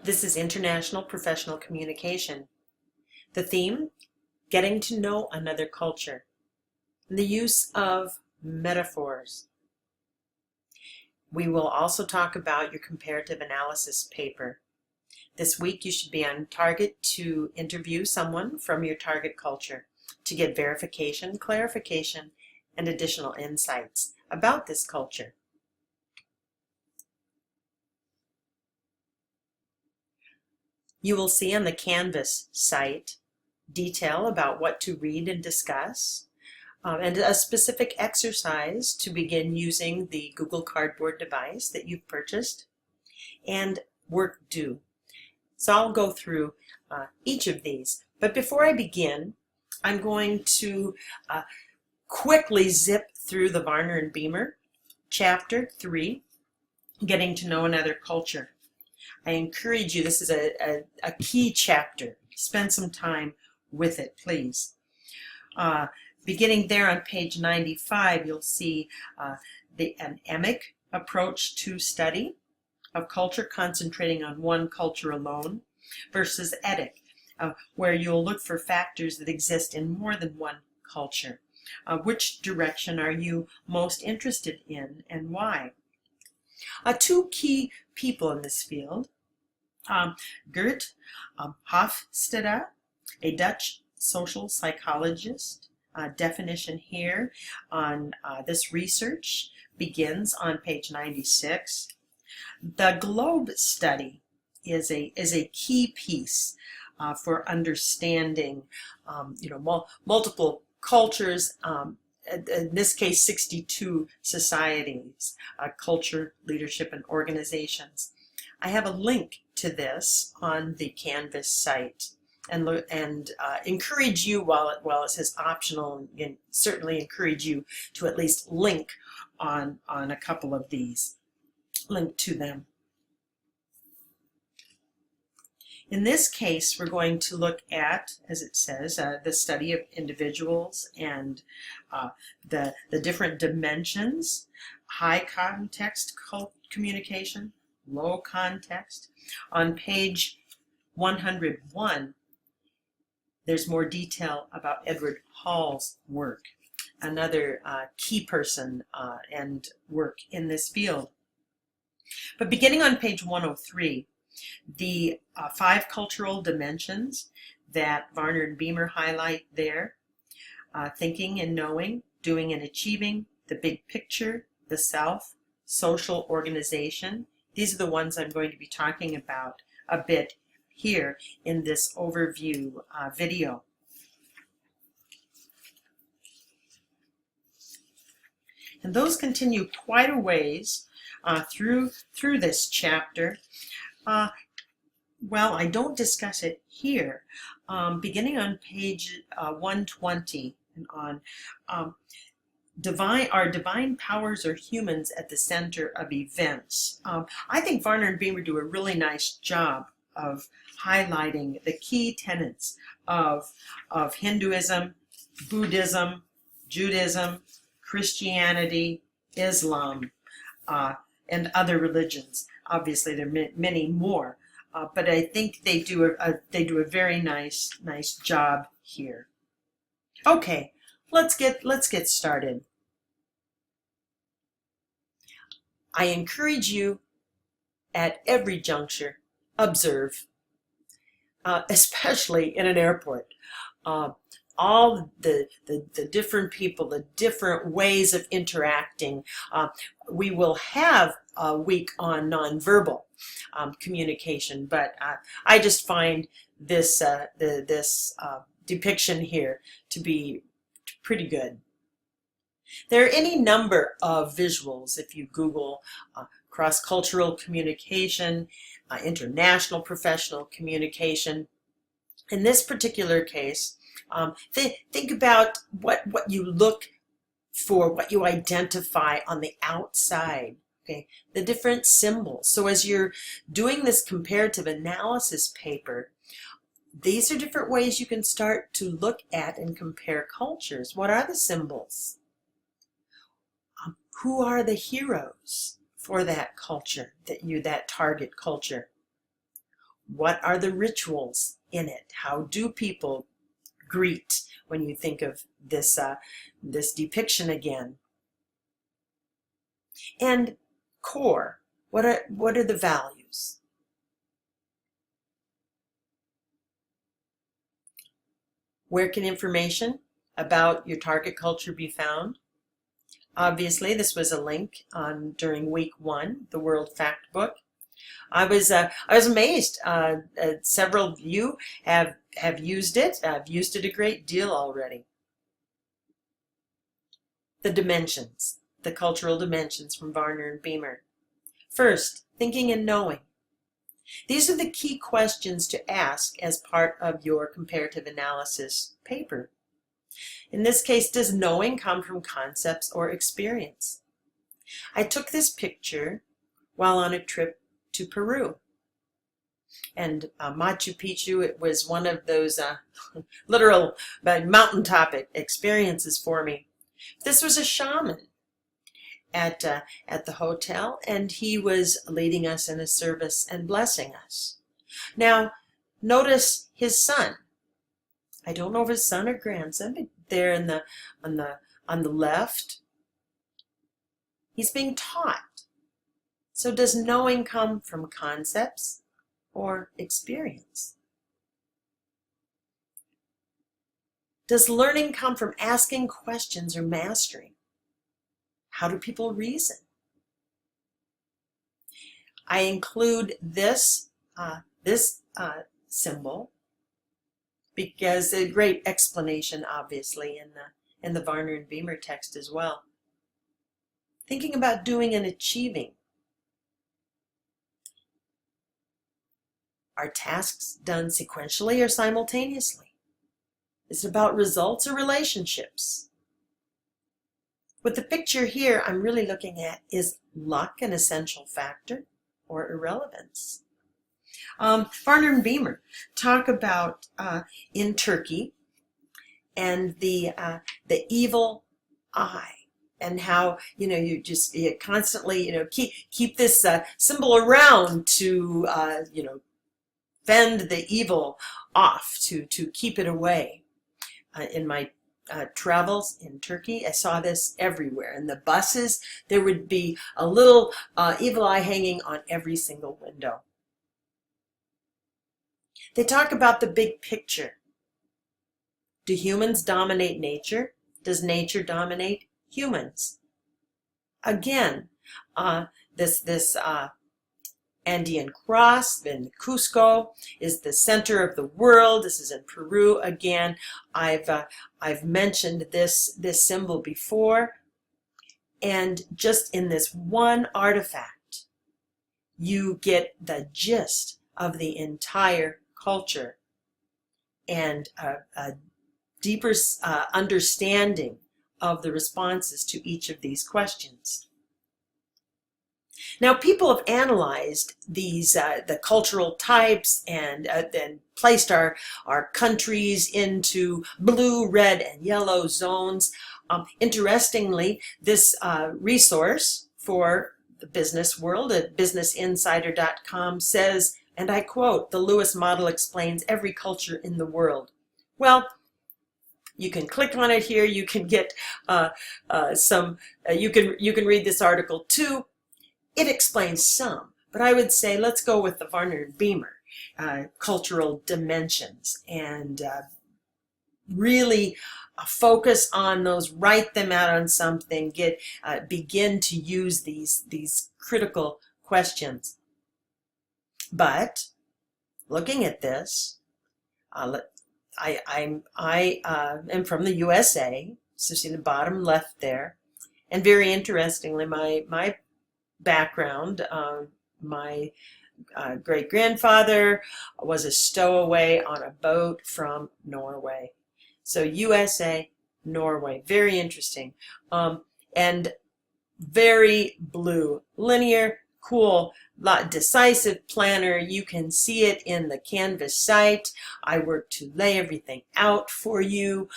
This is International Professional Communication. The theme, Getting to Know Another Culture. And the use of metaphors. We will also talk about your comparative analysis paper. This week you should be on target to interview someone from your target culture to get verification, clarification, and additional insights about this culture. You will see on the Canvas site detail about what to read and discuss, and a specific exercise to begin using the Google Cardboard device that you've purchased, and work due. So I'll go through each of these. But before I begin, I'm going to quickly zip through the Varner and Beamer, Chapter 3, Getting to Know Another Culture. I encourage you, this is a key chapter. Spend some time with it, please. Beginning there on page 95, you'll see an emic approach to study of culture, concentrating on one culture alone, versus etic, where you'll look for factors that exist in more than one culture. Which direction are you most interested in and why? Two key people in this field, Geert Hofstede, a Dutch social psychologist. Definition here on this research begins on page 96. The globe study is a key piece for understanding multiple cultures, in this case 62 societies, culture, leadership, and organizations. I have a link to this on the Canvas site, and encourage you, while it says optional, and certainly encourage you to at least link on a couple of these. Link to them. In this case, we're going to look at, as it says, the study of individuals and the different dimensions: high context communication, low context. On page 101, there's more detail about Edward Hall's work, another key person and work in this field. But beginning on page 103, the 5 cultural dimensions that Varner and Beamer highlight there: thinking and knowing, doing and achieving, the big picture, the self, social organization. These are the ones I'm going to be talking about a bit here in this overview video. And those continue quite a ways through this chapter. Well, I don't discuss it here. Beginning on page 120 and on, are divine powers or humans at the center of events? I think Varner and Beamer do a really nice job of highlighting the key tenets of Hinduism, Buddhism, Judaism, Christianity, Islam, and other religions. Obviously, there are many more, but I think they do a very nice job here. Okay, let's get started. I encourage you at every juncture, observe, especially in an airport. All the different people, the different ways of interacting. We will have a week on nonverbal communication, but I just find this depiction here to be pretty good. There are any number of visuals if you Google cross-cultural communication, international professional communication. In this particular case, think about what you look for, what you identify on the outside, okay? The different symbols. So as you're doing this comparative analysis paper, these are different ways you can start to look at and compare cultures. What are the symbols? Who are the heroes for that culture, that target culture? What are the rituals in it? How do people greet when you think of this, this depiction again? And core, what are the values? Where can information about your target culture be found? Obviously, this was a link during week 1, the World Fact Book. I was amazed. Several of you have used it. I've used it a great deal already. The dimensions, the cultural dimensions from Varner and Beamer. First, thinking and knowing. These are the key questions to ask as part of your comparative analysis paper. In this case, does knowing come from concepts or experience? I took this picture while on a trip to Peru. And Machu Picchu, it was one of those literal mountaintop experiences for me. This was a shaman at the hotel, and he was leading us in a service and blessing us. Now, notice his son. I don't know if his son or grandson, but there on the left, he's being taught. So does knowing come from concepts or experience? Does learning come from asking questions or mastering? How do people reason? I include this symbol because a great explanation, obviously, in the Varner and Beamer text as well. Thinking about doing and achieving. Are tasks done sequentially or simultaneously? Is it about results or relationships? With the picture here, I'm really looking at, is luck an essential factor or irrelevance? Varner and Beamer talk about in Turkey and the evil eye, and how you constantly keep this symbol around to fend the evil off, to keep it away. In my travels in Turkey, I saw this everywhere. In the buses, there would be a little evil eye hanging on every single window. They talk about the big picture. Do humans dominate nature? Does nature dominate humans? Again, this Andean cross in Cusco is the center of the world. This is in Peru again. I've mentioned this symbol before, and just in this one artifact, you get the gist of the entire culture and a deeper understanding of the responses to each of these questions. Now, people have analyzed these the cultural types and then placed our countries into blue, red, and yellow zones. Interestingly, this resource for the business world at businessinsider.com says, and I quote, "The Lewis model explains every culture in the world." Well, you can click on it here. You can get you can read this article too. It explains some, but I would say let's go with the Varner and Beamer cultural dimensions and really focus on those, write them out on something, begin to use these critical questions. But looking at this, I am from the USA, so see the bottom left there, and very interestingly, my background, my great-grandfather was a stowaway on a boat from Norway. So USA, Norway, very interesting, and very blue, linear, cool, decisive planner. You can see it in the Canvas site. I work to lay everything out for you.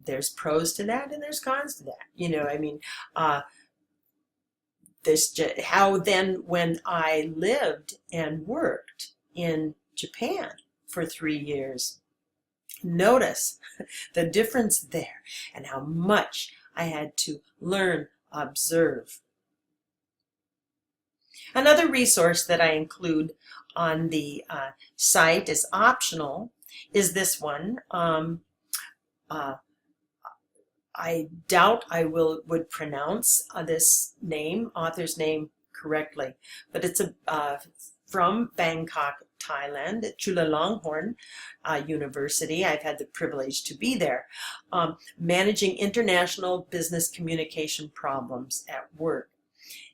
There's pros to that and there's cons to that. how then when I lived and worked in Japan for 3 years, notice the difference there and how much I had to learn, observe. Another resource that I include on the site is optional is this one. I doubt I would pronounce this author's name correctly, but it's from Bangkok, Thailand, at Chulalongkorn University. I've had the privilege to be there. Managing International Business Communication Problems at Work.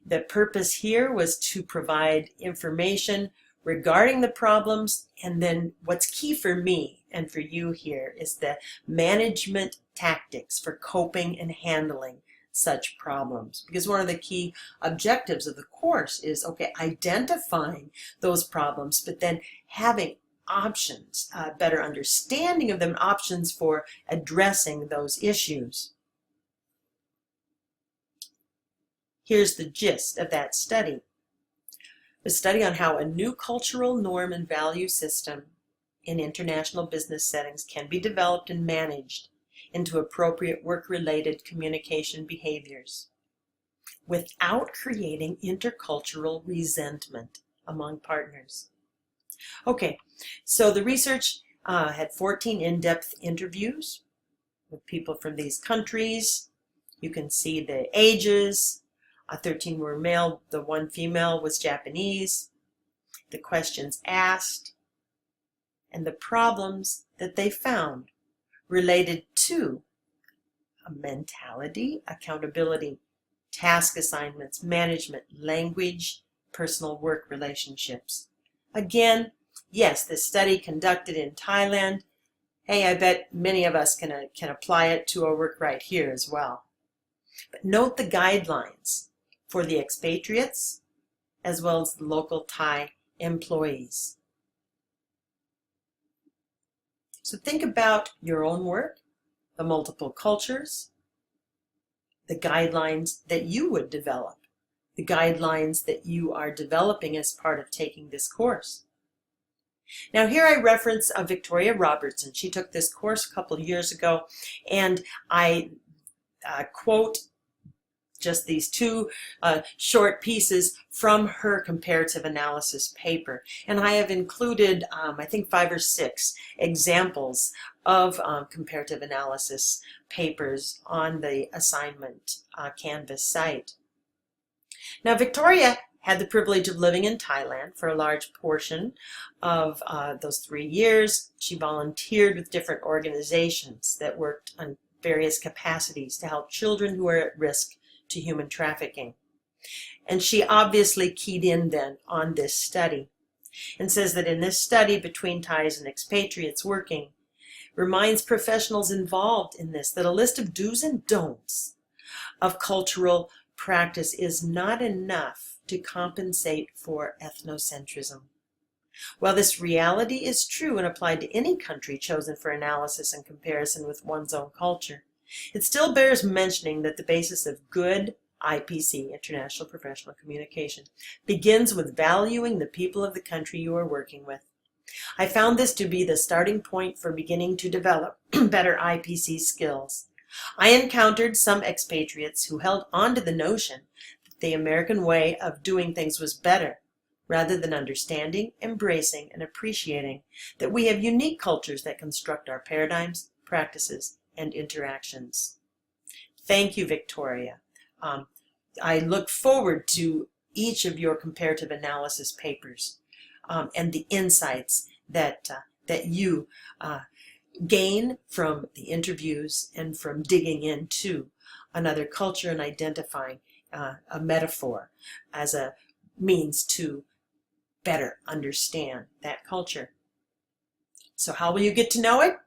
The purpose here was to provide information regarding the problems, and then what's key for me and for you here is the management tactics for coping and handling such problems. Because one of the key objectives of the course is, okay, identifying those problems, but then having options, better understanding of them, options for addressing those issues. Here's the gist of that study. A study on how a new cultural norm and value system in international business settings can be developed and managed into appropriate work-related communication behaviors without creating intercultural resentment among partners. Okay, so the research had 14 in-depth interviews with people from these countries. You can see the ages. 13 were male, the 1 female was Japanese. The questions asked and the problems that they found related to a mentality, accountability, task assignments, management, language, personal work relationships. Again, yes, this study conducted in Thailand. Hey, I bet many of us can apply it to our work right here as well. But note the guidelines for the expatriates as well as the local Thai employees. So think about your own work, the multiple cultures, the guidelines that you would develop, the guidelines that you are developing as part of taking this course. Now here I reference Victoria Robertson. She took this course a couple of years ago, and I quote just these 2 short pieces from her comparative analysis paper. And I have included, I think 5 or 6 examples of comparative analysis papers on the assignment Canvas site. Now, Victoria had the privilege of living in Thailand for a large portion of those 3 years. She volunteered with different organizations that worked on various capacities to help children who are at risk to human trafficking. And she obviously keyed in then on this study and says that in this study between Thais and expatriates working, reminds professionals involved in this that a list of do's and don'ts of cultural practice is not enough to compensate for ethnocentrism. While this reality is true and applied to any country chosen for analysis and comparison with one's own culture, it still bears mentioning that the basis of good IPC, International Professional Communication, begins with valuing the people of the country you are working with. I found this to be the starting point for beginning to develop better IPC skills. I encountered some expatriates who held on to the notion that the American way of doing things was better, rather than understanding, embracing, and appreciating that we have unique cultures that construct our paradigms, practices, and interactions. Thank you, Victoria. I look forward to each of your comparative analysis papers and the insights that you gain from the interviews and from digging into another culture and identifying a metaphor as a means to better understand that culture. So how will you get to know it?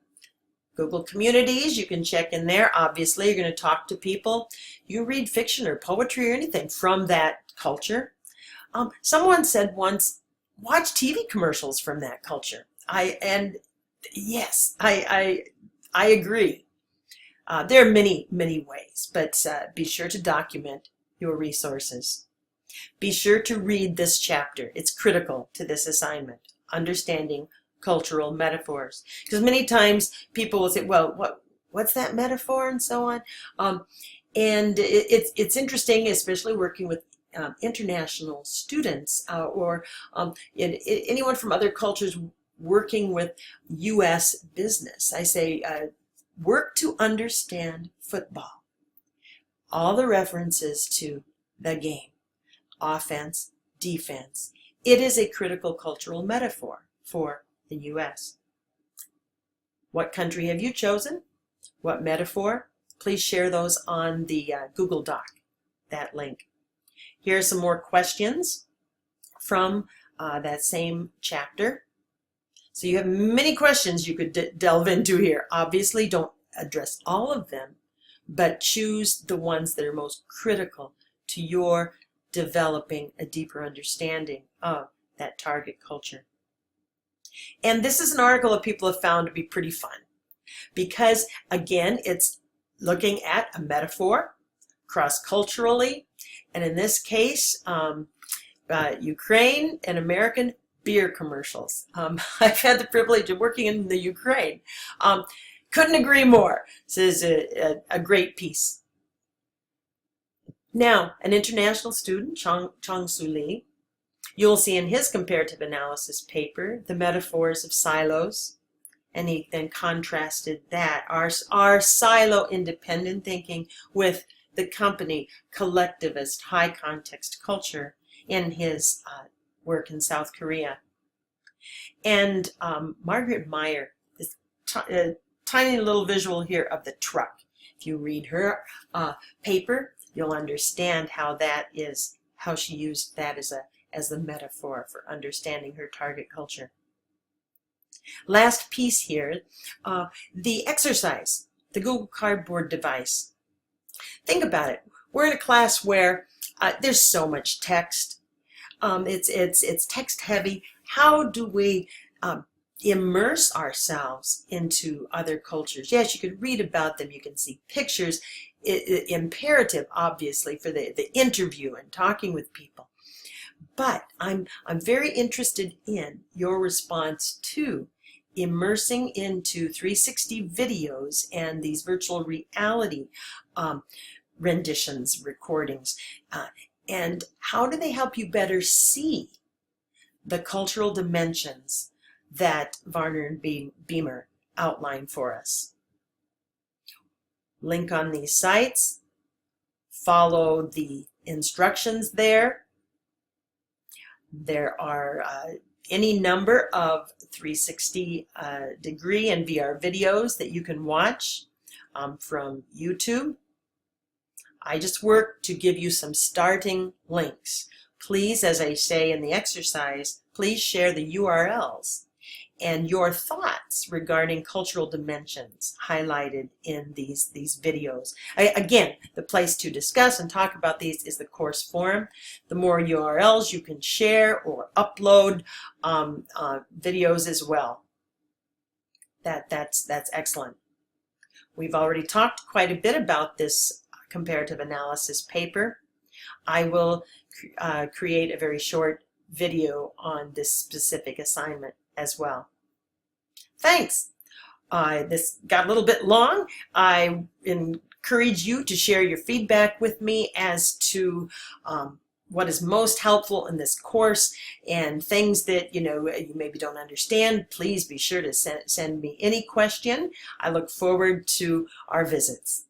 Google Communities, you can check in there. Obviously, you're going to talk to people. You read fiction or poetry or anything from that culture. Someone said once, watch TV commercials from that culture. Yes, I agree. There are many ways, but be sure to document your resources. Be sure to read this chapter. It's critical to this assignment, understanding cultural metaphors. Because many times people will say, well, what's that metaphor, and so on. And it's interesting, especially working with international students or anyone from other cultures working with U.S. business. I say, work to understand football. All the references to the game, offense, defense. It is a critical cultural metaphor for the U.S. What country have you chosen? What metaphor? Please share those on the Google Doc, that link. Here are some more questions from that same chapter. So you have many questions you could delve into here. Obviously, don't address all of them, but choose the ones that are most critical to your developing a deeper understanding of that target culture. And this is an article that people have found to be pretty fun because, again, it's looking at a metaphor cross-culturally, and in this case, Ukraine and American beer commercials. I've had the privilege of working in the Ukraine. Couldn't agree more. This is a great piece. Now, an international student, Chong-Soo Lee, you'll see in his comparative analysis paper the metaphors of silos, and he then contrasted that, our silo independent thinking, with the company collectivist high context culture in his work in South Korea. And Margaret Meyer, this tiny little visual here of the truck. If you read her paper, you'll understand how she used that as the metaphor for understanding her target culture. Last piece here, the exercise, the Google Cardboard device. Think about it. We're in a class where there's so much text. It's text heavy. How do we immerse ourselves into other cultures? Yes, you can read about them. You can see pictures. Imperative, obviously, for the interview and talking with people. But I'm very interested in your response to immersing into 360 videos and these virtual reality renditions, recordings, and how do they help you better see the cultural dimensions that Varner and Beamer outline for us. Link on these sites, follow the instructions there. There are any number of 360 degree and VR videos that you can watch from YouTube. I just work to give you some starting links. Please, as I say in the exercise, please share the URLs and your thoughts regarding cultural dimensions highlighted in these videos. Again, the place to discuss and talk about these is the course forum. The more URLs you can share or upload videos as well, that's excellent. We've already talked quite a bit about this comparative analysis paper. I will create a very short video on this specific assignment as well. Thanks. This got a little bit long. I encourage you to share your feedback with me as to what is most helpful in this course, and things that you maybe don't understand. Please be sure to send me any question. I look forward to our visits.